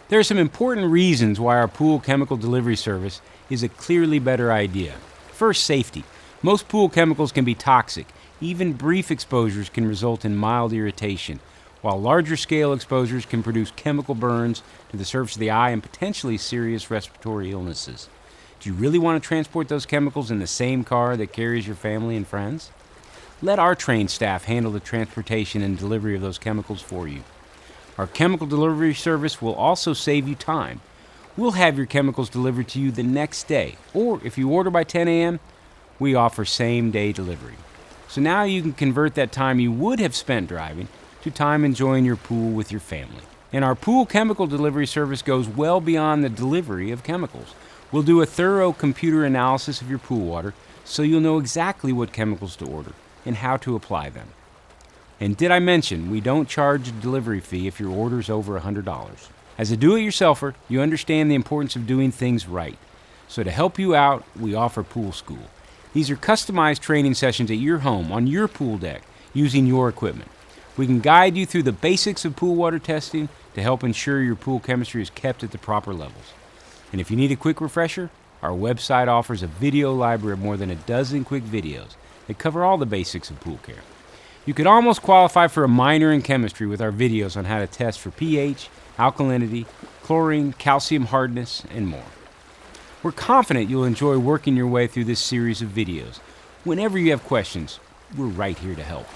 There are some important reasons why our pool chemical delivery service is a clearly better idea. First, safety. Most pool chemicals can be toxic. Even brief exposures can result in mild irritation, while larger scale exposures can produce chemical burns to the surface of the eye and potentially serious respiratory illnesses. Do you really want to transport those chemicals in the same car that carries your family and friends? Let our trained staff handle the transportation and delivery of those chemicals for you. Our chemical delivery service will also save you time. We'll have your chemicals delivered to you the next day, or if you order by 10 a.m., we offer same-day delivery. So now you can convert that time you would have spent driving to time enjoying your pool with your family. And our pool chemical delivery service goes well beyond the delivery of chemicals. We'll do a thorough computer analysis of your pool water so you'll know exactly what chemicals to order and how to apply them. And did I mention we don't charge a delivery fee if your order is over $100? As a do-it-yourselfer, you understand the importance of doing things right. So to help you out, we offer Pool School. These are customized training sessions at your home, on your pool deck, using your equipment. We can guide you through the basics of pool water testing to help ensure your pool chemistry is kept at the proper levels. And if you need a quick refresher, our website offers a video library of more than a dozen quick videos that cover all the basics of pool care. You could almost qualify for a minor in chemistry with our videos on how to test for pH, alkalinity, chlorine, calcium hardness, and more. We're confident you'll enjoy working your way through this series of videos. Whenever you have questions, we're right here to help.